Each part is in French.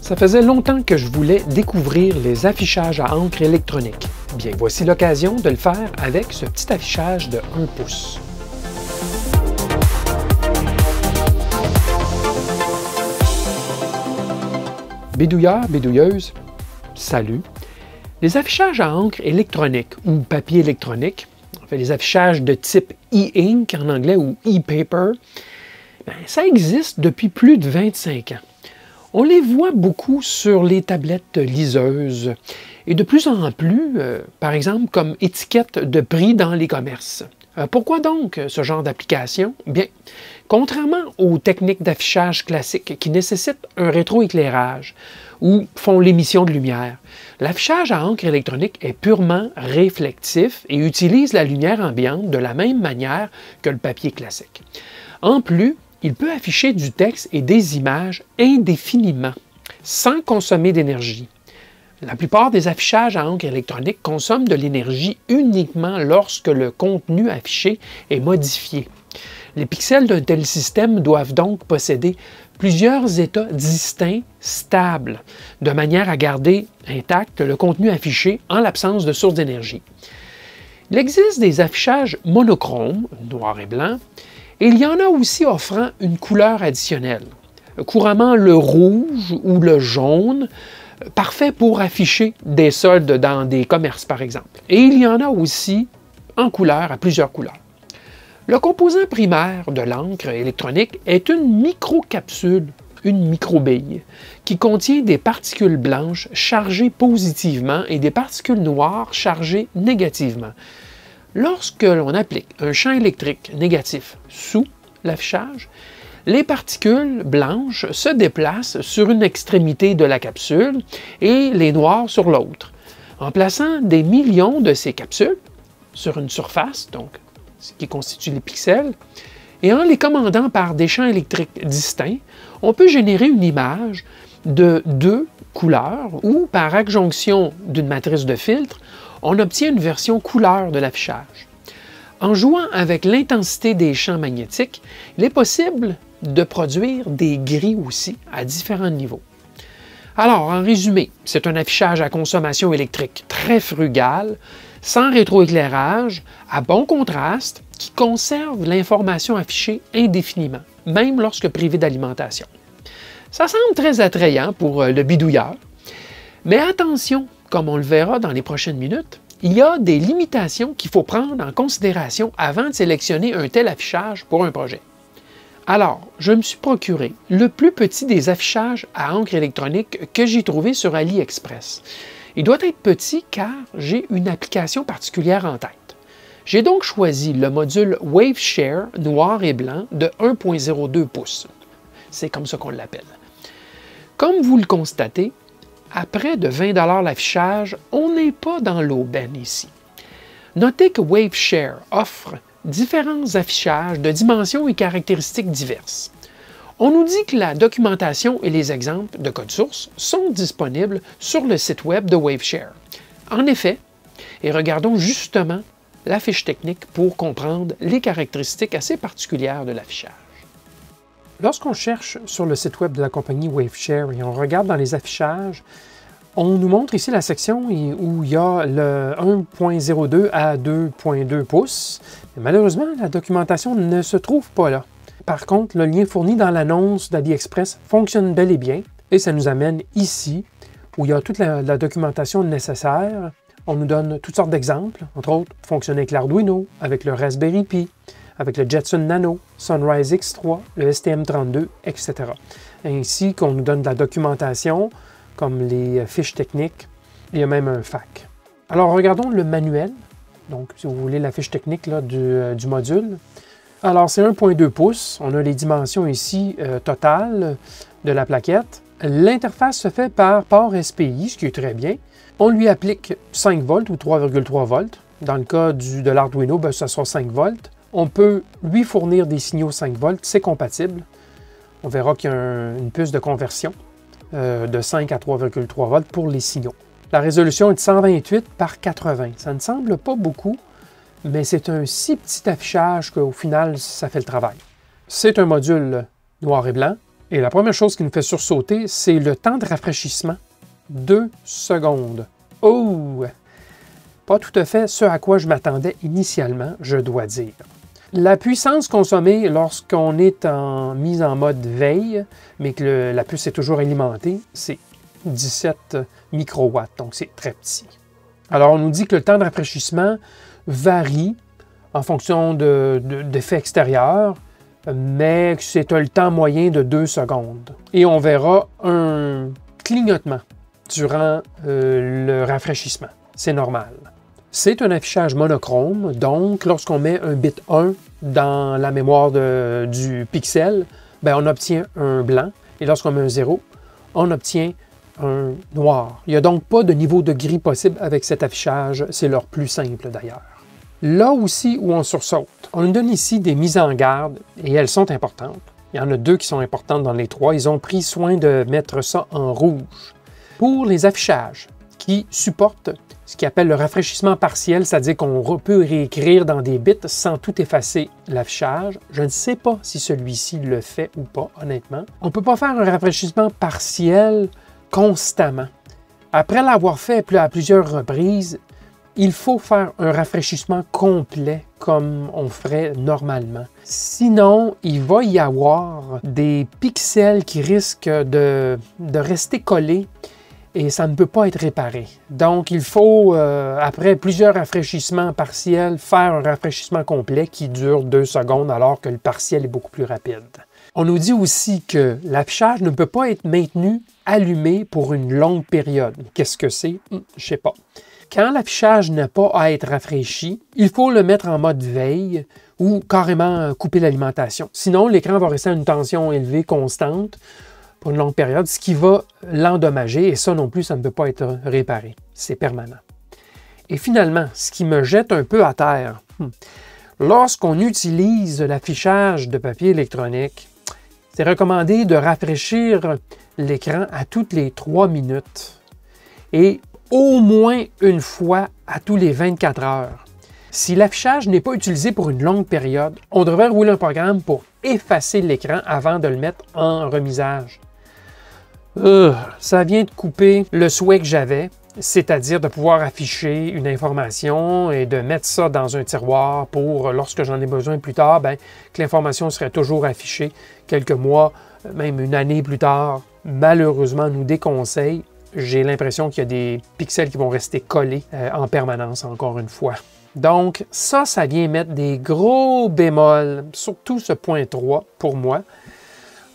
Ça faisait longtemps que je voulais découvrir les affichages à encre électronique. Bien, voici l'occasion de le faire avec ce petit affichage de 1 pouce. Bédouilleurs, bédouilleuses, salut! Les affichages à encre électronique ou papier électronique, en fait les affichages de type e-ink en anglais ou e-paper, ça existe depuis plus de 25 ans. On les voit beaucoup sur les tablettes liseuses et de plus en plus, par exemple, comme étiquette de prix dans les commerces. Pourquoi donc ce genre d'application? Bien, contrairement aux techniques d'affichage classiques qui nécessitent un rétroéclairage ou font l'émission de lumière, l'affichage à encre électronique est purement réflectif et utilise la lumière ambiante de la même manière que le papier classique. En plus, il peut afficher du texte et des images indéfiniment, sans consommer d'énergie. La plupart des affichages à encre électronique consomment de l'énergie uniquement lorsque le contenu affiché est modifié. Les pixels d'un tel système doivent donc posséder plusieurs états distincts stables, de manière à garder intact le contenu affiché en l'absence de source d'énergie. Il existe des affichages monochromes, noir et blanc, et il y en a aussi offrant une couleur additionnelle, couramment le rouge ou le jaune, parfait pour afficher des soldes dans des commerces par exemple. Et il y en a aussi en couleur, à plusieurs couleurs. Le composant primaire de l'encre électronique est une microcapsule, une microbille, qui contient des particules blanches chargées positivement et des particules noires chargées négativement. Lorsque l'on applique un champ électrique négatif sous l'affichage, les particules blanches se déplacent sur une extrémité de la capsule et les noires sur l'autre. En plaçant des millions de ces capsules sur une surface, donc ce qui constitue les pixels, et en les commandant par des champs électriques distincts, on peut générer une image de deux couleurs ou par adjonction d'une matrice de filtre, on obtient une version couleur de l'affichage. En jouant avec l'intensité des champs magnétiques, il est possible de produire des gris aussi à différents niveaux. Alors, en résumé, c'est un affichage à consommation électrique très frugal, sans rétroéclairage, à bon contraste, qui conserve l'information affichée indéfiniment, même lorsque privé d'alimentation. Ça semble très attrayant pour le bidouilleur, mais attention, comme on le verra dans les prochaines minutes, il y a des limitations qu'il faut prendre en considération avant de sélectionner un tel affichage pour un projet. Alors, je me suis procuré le plus petit des affichages à encre électronique que j'ai trouvé sur AliExpress. Il doit être petit car j'ai une application particulière en tête. J'ai donc choisi le module WaveShare noir et blanc de 1,02 pouces. C'est comme ça qu'on l'appelle. Comme vous le constatez, à près de 20 $ l'affichage, on n'est pas dans l'aubaine ici. Notez que WaveShare offre différents affichages de dimensions et caractéristiques diverses. On nous dit que la documentation et les exemples de code source sont disponibles sur le site web de WaveShare. En effet, et regardons justement la fiche technique pour comprendre les caractéristiques assez particulières de l'affichage. Lorsqu'on cherche sur le site web de la compagnie WaveShare et on regarde dans les affichages, on nous montre ici la section où il y a le 1.02 à 2.2 pouces. Mais malheureusement, la documentation ne se trouve pas là. Par contre, le lien fourni dans l'annonce d'AliExpress fonctionne bel et bien et ça nous amène ici où il y a toute la documentation nécessaire. On nous donne toutes sortes d'exemples, entre autres, fonctionner avec l'Arduino, avec le Raspberry Pi, avec le Jetson Nano, Sunrise X3, le STM32, etc. Ainsi qu'on nous donne de la documentation, comme les fiches techniques, il y a même un FAQ. Alors, regardons le manuel, donc si vous voulez la fiche technique là, du module. Alors, c'est 1.2 pouces, on a les dimensions ici totales de la plaquette. L'interface se fait par port SPI, ce qui est très bien. On lui applique 5 volts ou 3,3 volts. Dans le cas de l'Arduino, ce sera 5 volts. On peut lui fournir des signaux 5 volts, c'est compatible. On verra qu'il y a une puce de conversion de 5 à 3,3 volts pour les signaux. La résolution est de 128 par 80. Ça ne semble pas beaucoup, mais c'est un si petit affichage qu'au final, ça fait le travail. C'est un module noir et blanc, Et la première chose qui nous fait sursauter, c'est le temps de rafraîchissement. 2 secondes. Oh! Pas tout à fait ce à quoi je m'attendais initialement, je dois dire. La puissance consommée lorsqu'on est mise en mode veille, mais que la puce est toujours alimentée, c'est 17 microwatts, donc c'est très petit. Alors, on nous dit que le temps de rafraîchissement varie en fonction d'effets extérieurs, mais que c'est le temps moyen de 2 secondes. Et on verra un clignotement durant le rafraîchissement. C'est normal. C'est un affichage monochrome, donc lorsqu'on met un bit 1 dans la mémoire du pixel, bien, on obtient un blanc, et lorsqu'on met un 0, on obtient un noir. Il n'y a donc pas de niveau de gris possible avec cet affichage, c'est leur plus simple d'ailleurs. Là aussi où on sursaute, on nous donne ici des mises en garde, et elles sont importantes. Il y en a 2 qui sont importantes dans les 3. Ils ont pris soin de mettre ça en rouge. Pour les affichages qui supportent ce qu'ils appelle le rafraîchissement partiel, c'est-à-dire qu'on peut réécrire dans des bits sans tout effacer l'affichage. Je ne sais pas si celui-ci le fait ou pas, honnêtement. On ne peut pas faire un rafraîchissement partiel constamment. Après l'avoir fait à plusieurs reprises, il faut faire un rafraîchissement complet comme on ferait normalement. Sinon, il va y avoir des pixels qui risquent de rester collés et ça ne peut pas être réparé. Donc, il faut, après plusieurs rafraîchissements partiels, faire un rafraîchissement complet qui dure 2 secondes alors que le partiel est beaucoup plus rapide. On nous dit aussi que l'affichage ne peut pas être maintenu allumé pour une longue période. Qu'est-ce que c'est? Je ne sais pas. Quand l'affichage n'a pas à être rafraîchi, il faut le mettre en mode veille ou carrément couper l'alimentation. Sinon, l'écran va rester à une tension élevée constante pour une longue période, ce qui va l'endommager, et ça non plus, ça ne peut pas être réparé. C'est permanent. Et finalement, ce qui me jette un peu à terre, lorsqu'on utilise l'affichage de papier électronique, c'est recommandé de rafraîchir l'écran à toutes les 3 minutes et au moins une fois à tous les 24 heures. Si l'affichage n'est pas utilisé pour une longue période, on devrait rouler un programme pour effacer l'écran avant de le mettre en remisage. Ça vient de couper le souhait que j'avais, c'est-à-dire de pouvoir afficher une information et de mettre ça dans un tiroir pour, lorsque j'en ai besoin plus tard, bien, que l'information serait toujours affichée quelques mois, même une année plus tard. Malheureusement, nous déconseille. J'ai l'impression qu'il y a des pixels qui vont rester collés en permanence, encore une fois. Donc, ça vient mettre des gros bémols, surtout ce point 3 pour moi.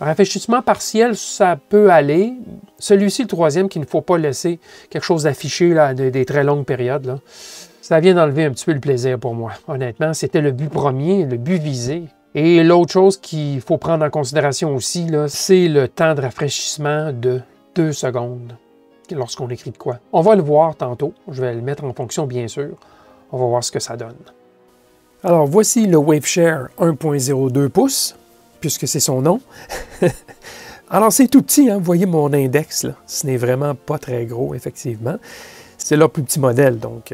Rafraîchissement partiel, ça peut aller. Celui-ci, le troisième, qu'il ne faut pas laisser quelque chose d'affiché des très longues périodes, là, ça vient d'enlever un petit peu le plaisir pour moi. Honnêtement, c'était le but premier, le but visé. Et l'autre chose qu'il faut prendre en considération aussi, c'est le temps de rafraîchissement de 2 secondes lorsqu'on écrit de quoi. On va le voir tantôt. Je vais le mettre en fonction, bien sûr. On va voir ce que ça donne. Alors, voici le WaveShare 1.02 pouces, puisque c'est son nom. Alors, c'est tout petit, hein? Vous voyez mon index, là. Ce n'est vraiment pas très gros, effectivement. C'est leur plus petit modèle, donc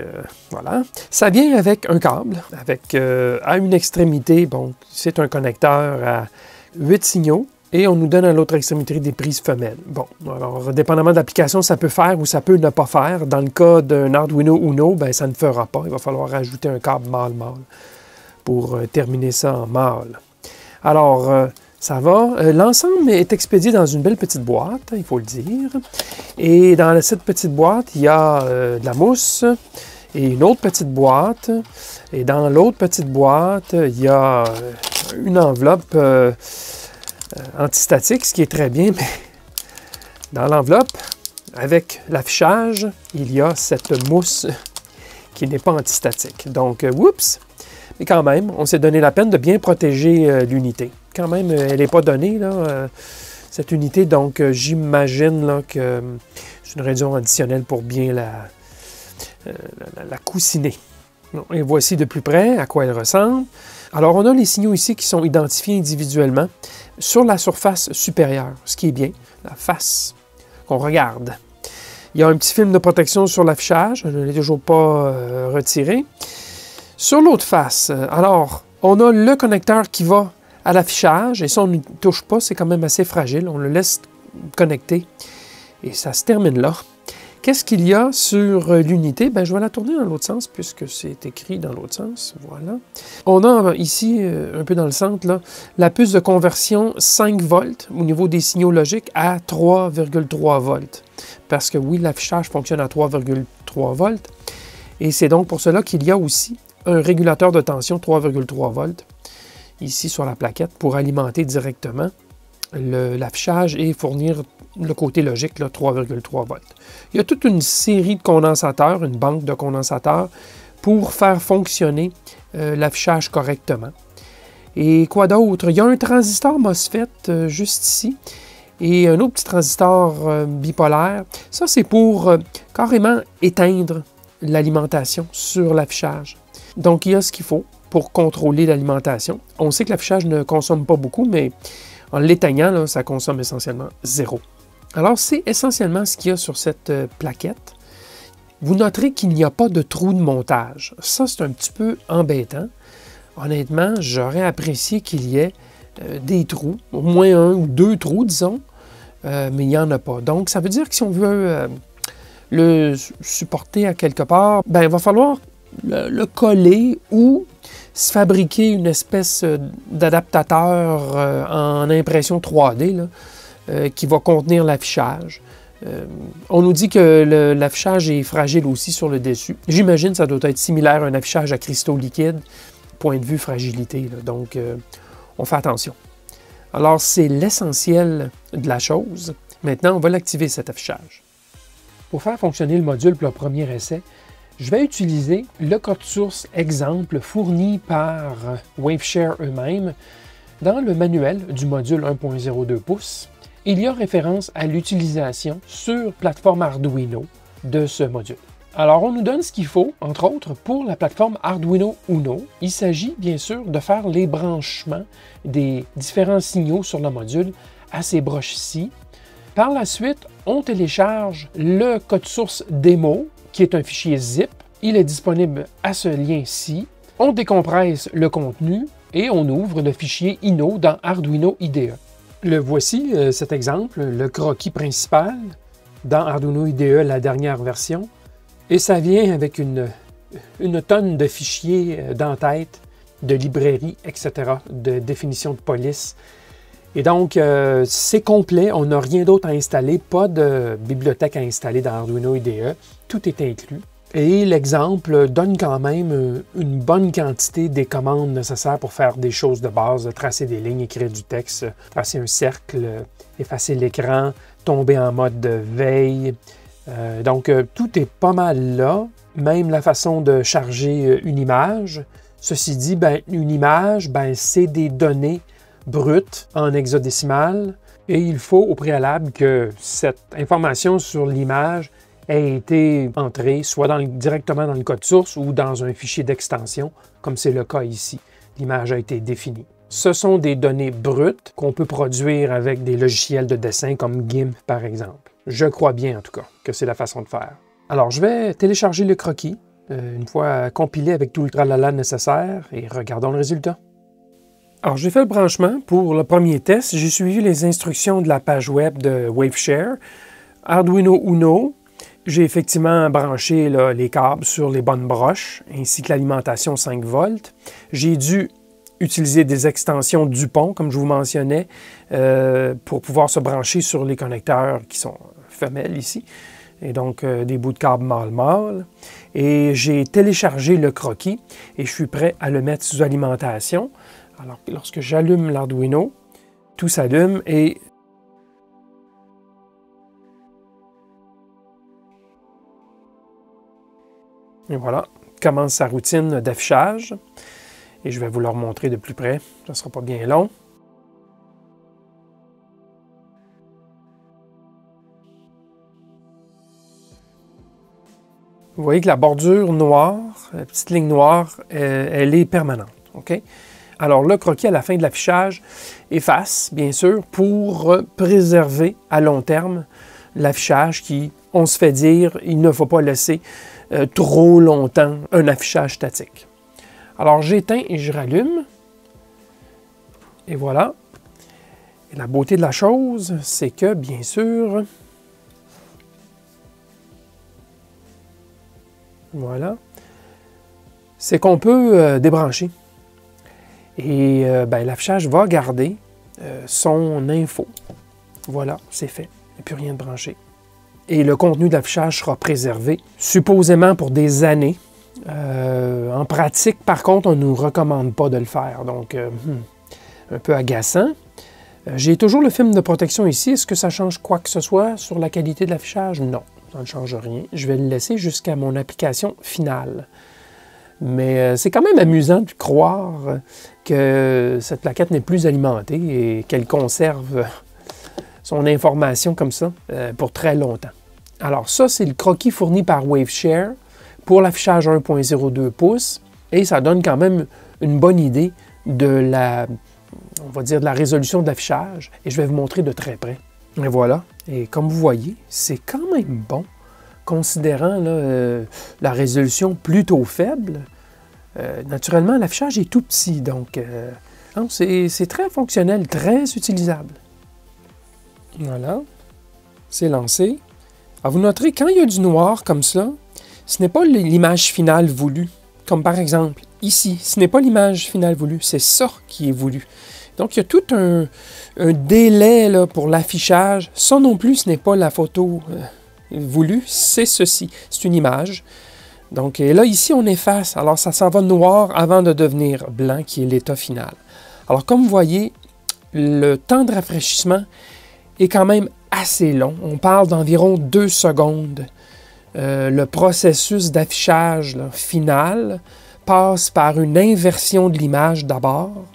voilà. Ça vient avec un câble, avec à une extrémité, bon, c'est un connecteur à 8 signaux, et on nous donne à l'autre extrémité des prises femelles. Bon, alors, dépendamment de l'application, ça peut faire ou ça peut ne pas faire. Dans le cas d'un Arduino Uno, ben, ça ne fera pas. Il va falloir ajouter un câble mâle-mâle pour terminer ça en mâle. Alors, ça va. L'ensemble est expédié dans une belle petite boîte, il faut le dire. Et dans cette petite boîte, il y a de la mousse et une autre petite boîte. Et dans l'autre petite boîte, il y a une enveloppe antistatique, ce qui est très bien, mais dans l'enveloppe, avec l'affichage, il y a cette mousse qui n'est pas antistatique. Donc, oups! Mais quand même, on s'est donné la peine de bien protéger l'unité. Quand même, elle n'est pas donnée, là, cette unité, donc j'imagine que c'est une raison additionnelle pour bien la coussiner. Et voici de plus près à quoi elle ressemble. Alors, on a les signaux ici qui sont identifiés individuellement sur la surface supérieure, ce qui est bien, la face qu'on regarde. Il y a un petit film de protection sur l'affichage, je ne l'ai toujours pas retiré. Sur l'autre face, alors, on a le connecteur qui va à l'affichage, et ça, on ne touche pas, c'est quand même assez fragile. On le laisse connecter, et ça se termine là. Qu'est-ce qu'il y a sur l'unité? Je vais la tourner dans l'autre sens, puisque c'est écrit dans l'autre sens. Voilà. On a ici, un peu dans le centre, là, la puce de conversion 5 volts au niveau des signaux logiques à 3,3 volts. Parce que oui, l'affichage fonctionne à 3,3 volts. Et c'est donc pour cela qu'il y a aussi un régulateur de tension 3,3 volts, ici sur la plaquette, pour alimenter directement l'affichage et fournir le côté logique, 3,3 volts. Il y a toute une série de condensateurs, une banque de condensateurs, pour faire fonctionner l'affichage correctement. Et quoi d'autre? Il y a un transistor MOSFET juste ici, et un autre petit transistor bipolaire. Ça, c'est pour carrément éteindre l'alimentation sur l'affichage. Donc, il y a ce qu'il faut pour contrôler l'alimentation. On sait que l'affichage ne consomme pas beaucoup, mais en l'éteignant, ça consomme essentiellement 0. Alors, c'est essentiellement ce qu'il y a sur cette plaquette. Vous noterez qu'il n'y a pas de trou de montage. Ça, c'est un petit peu embêtant. Honnêtement, j'aurais apprécié qu'il y ait des trous, au moins 1 ou 2 trous, disons, mais il n'y en a pas. Donc, ça veut dire que si on veut le supporter à quelque part, il va falloir le coller ou se fabriquer une espèce d'adaptateur en impression 3D là, qui va contenir l'affichage. On nous dit que l'affichage est fragile aussi sur le dessus. J'imagine que ça doit être similaire à un affichage à cristaux liquides, point de vue fragilité. Là. Donc, on fait attention. Alors, c'est l'essentiel de la chose. Maintenant, on va l'activer, cet affichage. Pour faire fonctionner le module pour le premier essai, je vais utiliser le code source exemple fourni par Waveshare eux-mêmes dans le manuel du module 1.02 pouces. Il y a référence à l'utilisation sur plateforme Arduino de ce module. Alors, on nous donne ce qu'il faut, entre autres, pour la plateforme Arduino Uno. Il s'agit, bien sûr, de faire les branchements des différents signaux sur le module à ces broches-ci. Par la suite, on télécharge le code source démo, qui est un fichier zip. Il est disponible à ce lien-ci. On décompresse le contenu et on ouvre le fichier INO dans Arduino IDE. Le voici, cet exemple, le croquis principal dans Arduino IDE, la dernière version. Et ça vient avec une tonne de fichiers d'entête, de librairies, etc., de définition de police. Et donc, c'est complet, on n'a rien d'autre à installer, pas de bibliothèque à installer dans Arduino IDE, tout est inclus. Et l'exemple donne quand même une bonne quantité des commandes nécessaires pour faire des choses de base, tracer des lignes, écrire du texte, tracer un cercle, effacer l'écran, tomber en mode de veille. Donc, tout est pas mal là, même la façon de charger une image. Ceci dit, une image, c'est des données brutes en hexadécimal et il faut au préalable que cette information sur l'image ait été entrée soit directement dans le code source ou dans un fichier d'extension, comme c'est le cas ici. L'image a été définie. Ce sont des données brutes qu'on peut produire avec des logiciels de dessin comme GIMP, par exemple. Je crois bien, en tout cas, que c'est la façon de faire. Alors, je vais télécharger le croquis, une fois compilé avec tout le tralala nécessaire, et regardons le résultat. Alors, j'ai fait le branchement pour le premier test. J'ai suivi les instructions de la page web de Waveshare. Arduino Uno, j'ai effectivement branché là, les câbles sur les bonnes broches, ainsi que l'alimentation 5 volts. J'ai dû utiliser des extensions Dupont, comme je vous mentionnais, pour pouvoir se brancher sur les connecteurs qui sont femelles ici, et donc des bouts de câble mâle-mâle. Et j'ai téléchargé le croquis et je suis prêt à le mettre sous alimentation. Alors, lorsque j'allume l'Arduino, tout s'allume et voilà, commence sa routine d'affichage. Et je vais vous le remontrer de plus près, ça ne sera pas bien long. Vous voyez que la bordure noire, la petite ligne noire, elle est permanente. Okay? Alors le croquis à la fin de l'affichage efface, bien sûr, pour préserver à long terme l'affichage qui, on se fait dire, il ne faut pas laisser trop longtemps un affichage statique. Alors j'éteins et je rallume. Et voilà. Et la beauté de la chose, c'est que, bien sûr, voilà, c'est qu'on peut débrancher. Et ben, l'affichage va garder son info. Voilà, c'est fait. Il n'y a plus rien de branché. Et le contenu de l'affichage sera préservé, supposément pour des années. En pratique, par contre, on ne nous recommande pas de le faire. Donc, un peu agaçant. J'ai toujours le film de protection ici. Est-ce que ça change quoi que ce soit sur la qualité de l'affichage? Non, ça ne change rien. Je vais le laisser jusqu'à mon application finale. Mais c'est quand même amusant de croire que cette plaquette n'est plus alimentée et qu'elle conserve son information comme ça pour très longtemps. Alors ça, c'est le croquis fourni par Waveshare pour l'affichage 1.02 pouces et ça donne quand même une bonne idée de la, on va dire, de la résolution de l'affichage et je vais vous montrer de très près. Et voilà. Et comme vous voyez, c'est quand même bon, considérant là, la résolution plutôt faible. Naturellement, l'affichage est tout petit, donc c'est très fonctionnel, très utilisable. Voilà, c'est lancé. Alors, vous noterez, quand il y a du noir comme ça, ce n'est pas l'image finale voulue. Comme par exemple, ici, ce n'est pas l'image finale voulue, c'est ça qui est voulu. Donc, il y a tout un délai là, pour l'affichage. Ça non plus, ce n'est pas la photo voulue, c'est ceci. C'est une image. Donc, et là, ici, on efface. Alors, ça s'en va noir avant de devenir blanc, qui est l'état final. Alors, comme vous voyez, le temps de rafraîchissement est quand même assez long. On parle d'environ 2 secondes. Le processus d'affichage final passe par une inversion de l'image d'abord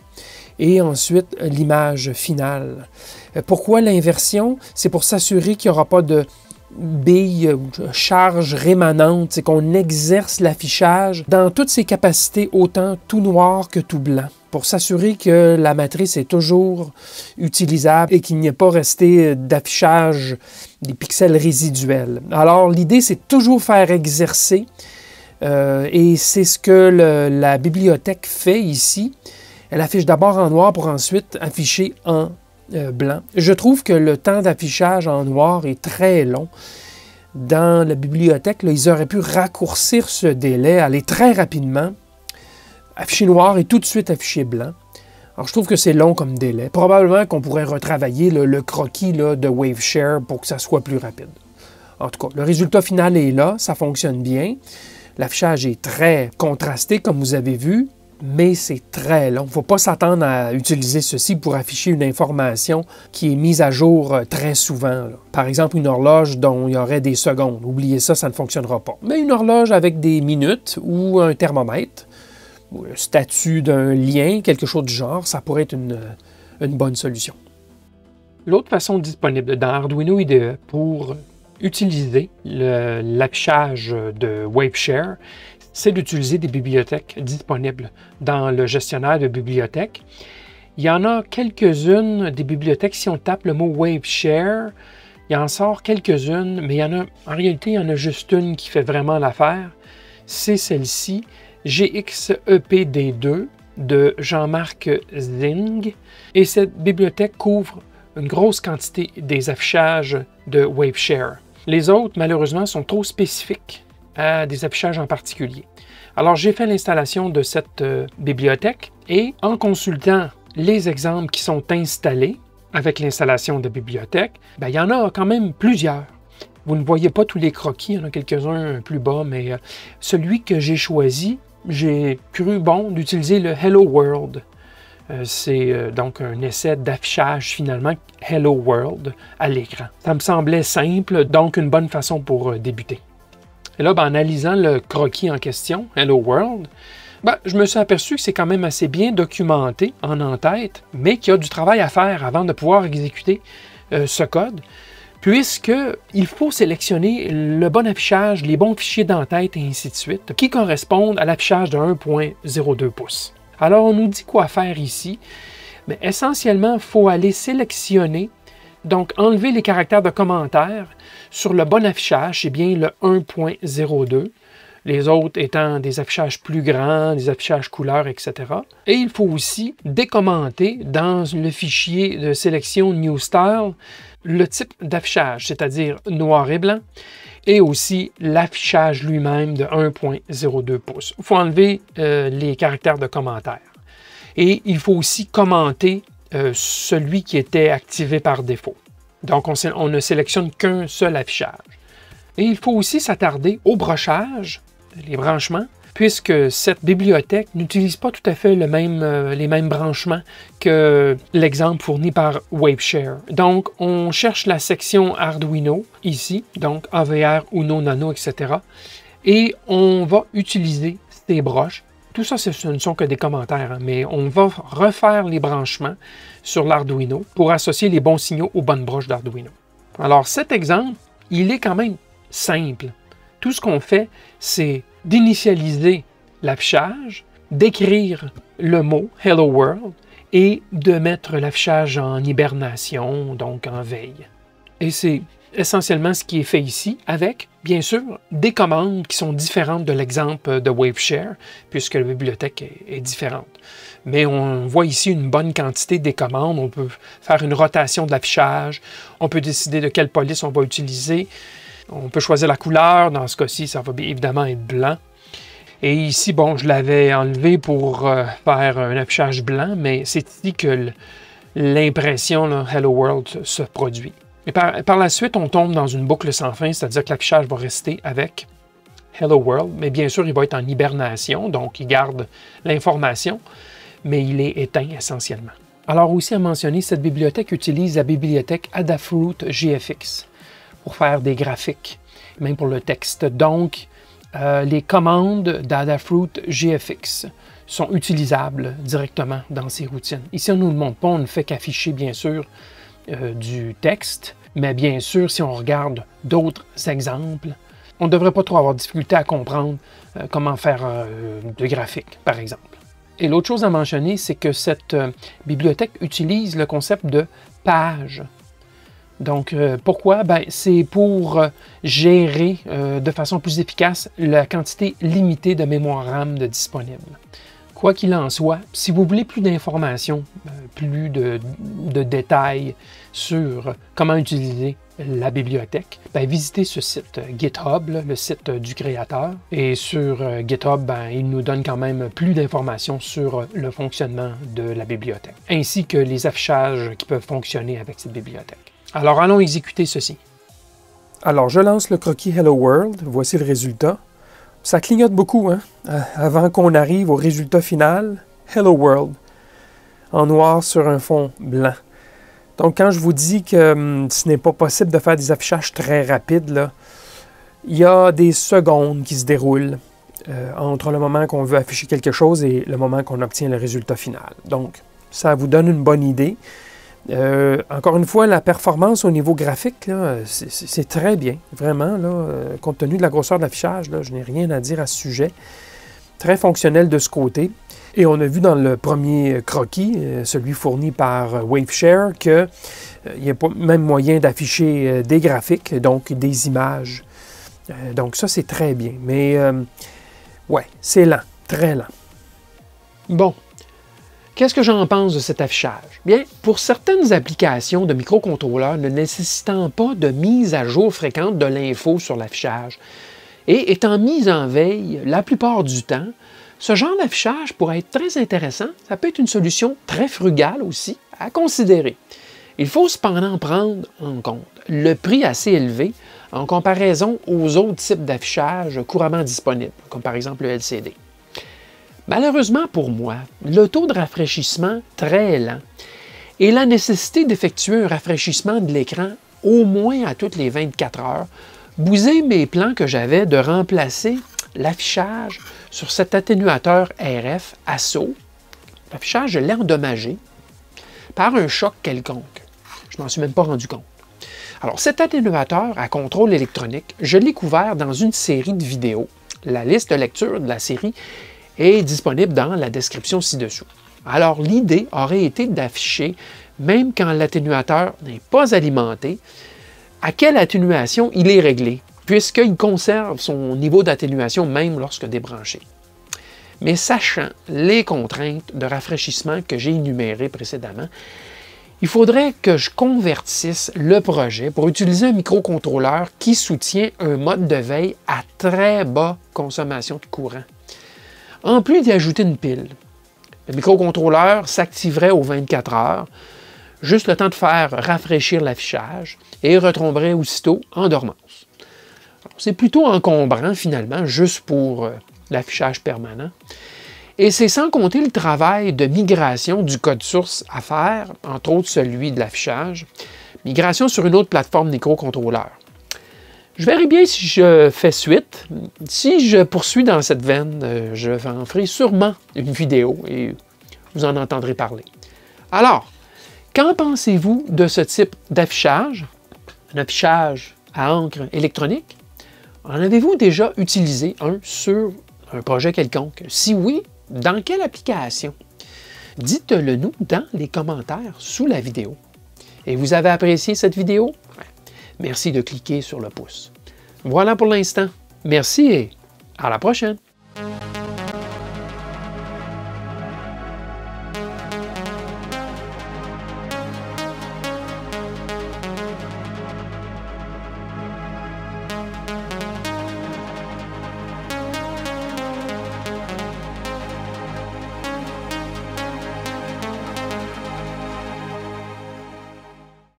et ensuite l'image finale. Pourquoi l'inversion? C'est pour s'assurer qu'il n'y aura pas de bille ou charge rémanente, c'est qu'on exerce l'affichage dans toutes ses capacités, autant tout noir que tout blanc, pour s'assurer que la matrice est toujours utilisable et qu'il n'y ait pas resté d'affichage des pixels résiduels. Alors l'idée, c'est toujours faire exercer et c'est ce que la bibliothèque fait ici. Elle affiche d'abord en noir pour ensuite afficher en blanc. Je trouve que le temps d'affichage en noir est très long. Dans la bibliothèque, là, ils auraient pu raccourcir ce délai, aller très rapidement, afficher noir et tout de suite afficher blanc. Alors, je trouve que c'est long comme délai. Probablement qu'on pourrait retravailler le croquis là, de Waveshare pour que ça soit plus rapide. En tout cas, le résultat final est là, ça fonctionne bien. L'affichage est très contrasté, comme vous avez vu, mais c'est très long. Il ne faut pas s'attendre à utiliser ceci pour afficher une information qui est mise à jour très souvent. Là. Par exemple, une horloge dont il y aurait des secondes. Oubliez ça, ça ne fonctionnera pas. Mais une horloge avec des minutes ou un thermomètre, ou le statut d'un lien, quelque chose du genre, ça pourrait être une bonne solution. L'autre façon disponible dans Arduino IDE pour utiliser l'affichage de Waveshare, c'est d'utiliser des bibliothèques disponibles dans le gestionnaire de bibliothèques. Il y en a quelques-unes des bibliothèques, si on tape le mot Waveshare, il en sort quelques-unes, mais il y en a, en réalité, il y en a juste une qui fait vraiment l'affaire. C'est celle-ci, GXEPD2 de Jean-Marc Zing. Et cette bibliothèque couvre une grosse quantité des affichages de Waveshare. Les autres, malheureusement, sont trop spécifiques à des affichages en particulier. Alors, j'ai fait l'installation de cette bibliothèque et en consultant les exemples qui sont installés avec l'installation de bibliothèque, bien, il y en a quand même plusieurs. Vous ne voyez pas tous les croquis, il y en a quelques-uns plus bas, mais celui que j'ai choisi, j'ai cru bon d'utiliser le Hello World. C'est donc un essai d'affichage finalement Hello World à l'écran. Ça me semblait simple, donc une bonne façon pour débuter. Et là, en analysant le croquis en question, Hello World, je me suis aperçu que c'est quand même assez bien documenté en en-tête, mais qu'il y a du travail à faire avant de pouvoir exécuter ce code, puisqu'il faut sélectionner le bon affichage, les bons fichiers d'en-tête et ainsi de suite, qui correspondent à l'affichage de 1.02 pouces. Alors, on nous dit quoi faire ici, mais essentiellement, il faut aller sélectionner, donc enlever les caractères de commentaires sur le bon affichage, c'est bien le 1.02, les autres étant des affichages plus grands, des affichages couleurs, etc. Et il faut aussi décommenter dans le fichier de sélection New Style le type d'affichage, c'est-à-dire noir et blanc, et aussi l'affichage lui-même de 1.02 pouces. Il faut enlever les caractères de commentaire. Et il faut aussi commenter celui qui était activé par défaut. Donc, on ne sélectionne qu'un seul affichage. Et il faut aussi s'attarder au brochage, les branchements, puisque cette bibliothèque n'utilise pas tout à fait les mêmes branchements que l'exemple fourni par Waveshare. Donc, on cherche la section Arduino, ici, donc AVR, Uno, Nano, etc. Et on va utiliser ces broches. Tout ça, ce ne sont que des commentaires, hein, mais on va refaire les branchements sur l'Arduino pour associer les bons signaux aux bonnes broches d'Arduino. Alors, cet exemple, il est quand même simple. Tout ce qu'on fait, c'est d'initialiser l'affichage, d'écrire le mot « Hello World » et de mettre l'affichage en hibernation, donc en veille. Et c'est essentiellement ce qui est fait ici, avec, bien sûr, des commandes qui sont différentes de l'exemple de Waveshare, puisque la bibliothèque est différente. Mais on voit ici une bonne quantité des commandes. On peut faire une rotation de l'affichage, on peut décider de quelle police on va utiliser, on peut choisir la couleur. Dans ce cas-ci, ça va évidemment être blanc. Et ici, bon, je l'avais enlevé pour faire un affichage blanc, mais c'est ici que l'impression Hello World se produit. Et par la suite, on tombe dans une boucle sans fin, c'est-à-dire que l'affichage va rester avec Hello World, mais bien sûr, il va être en hibernation, donc il garde l'information, mais il est éteint essentiellement. Alors aussi à mentionner, cette bibliothèque utilise la bibliothèque Adafruit GFX pour faire des graphiques, même pour le texte. Donc, les commandes d'Adafruit GFX sont utilisables directement dans ces routines. Ici, on ne nous le montre pas, on ne fait qu'afficher, bien sûr, du texte, mais bien sûr, si on regarde d'autres exemples, on ne devrait pas trop avoir de difficulté à comprendre comment faire de graphiques, par exemple. Et l'autre chose à mentionner, c'est que cette bibliothèque utilise le concept de page. Donc, pourquoi? C'est pour gérer de façon plus efficace la quantité limitée de mémoire RAM disponible. Quoi qu'il en soit, si vous voulez plus d'informations, plus de détails sur comment utiliser la bibliothèque, visitez ce site GitHub, le site du créateur. Et sur GitHub, il nous donne quand même plus d'informations sur le fonctionnement de la bibliothèque, ainsi que les affichages qui peuvent fonctionner avec cette bibliothèque. Alors, allons exécuter ceci. Alors, je lance le croquis Hello World. Voici le résultat. Ça clignote beaucoup, hein? Avant qu'on arrive au résultat final. Hello World. En noir sur un fond blanc. Donc, quand je vous dis que ce n'est pas possible de faire des affichages très rapides, là, il y a des secondes qui se déroulent entre le moment qu'on veut afficher quelque chose et le moment qu'on obtient le résultat final. Donc, ça vous donne une bonne idée. Encore une fois, la performance au niveau graphique, c'est très bien, vraiment. Là, compte tenu de la grosseur de l'affichage, je n'ai rien à dire à ce sujet. Très fonctionnel de ce côté. Et on a vu dans le premier croquis, celui fourni par Waveshare, qu'il n'y a pas même moyen d'afficher des graphiques, donc des images. Donc ça, c'est très bien. Mais, ouais, c'est lent, très lent. Bon. Qu'est-ce que j'en pense de cet affichage? Bien, pour certaines applications de microcontrôleurs ne nécessitant pas de mise à jour fréquente de l'info sur l'affichage et étant mise en veille la plupart du temps, ce genre d'affichage pourrait être très intéressant. Ça peut être une solution très frugale aussi à considérer. Il faut cependant prendre en compte le prix assez élevé en comparaison aux autres types d'affichage couramment disponibles, comme par exemple le LCD. Malheureusement pour moi, le taux de rafraîchissement très lent et la nécessité d'effectuer un rafraîchissement de l'écran au moins à toutes les 24 heures bousait mes plans que j'avais de remplacer l'affichage sur cet atténuateur RF ASSO. L'affichage, je l'ai endommagé par un choc quelconque. Je ne m'en suis même pas rendu compte. Alors, cet atténuateur à contrôle électronique, je l'ai couvert dans une série de vidéos. La liste de lecture de la série est disponible dans la description ci-dessous. Alors, l'idée aurait été d'afficher, même quand l'atténuateur n'est pas alimenté, à quelle atténuation il est réglé. puisqu'il conserve son niveau d'atténuation même lorsque débranché. Mais sachant les contraintes de rafraîchissement que j'ai énumérées précédemment, il faudrait que je convertisse le projet pour utiliser un microcontrôleur qui soutient un mode de veille à très bas consommation de courant. En plus d'y ajouter une pile, le microcontrôleur s'activerait aux 24 heures, juste le temps de faire rafraîchir l'affichage et retomberait aussitôt en dormance. C'est plutôt encombrant finalement, juste pour l'affichage permanent. Et c'est sans compter le travail de migration du code source à faire, entre autres celui de l'affichage, migration sur une autre plateforme microcontrôleur. Je verrai bien si je fais suite. Si je poursuis dans cette veine, je en ferai sûrement une vidéo et vous en entendrez parler. Alors, qu'en pensez-vous de ce type d'affichage? Un affichage à encre électronique? En avez-vous déjà utilisé un sur un projet quelconque? Si oui, dans quelle application? Dites-le nous dans les commentaires sous la vidéo. Et vous avez apprécié cette vidéo? Merci de cliquer sur le pouce. Voilà pour l'instant. Merci et à la prochaine!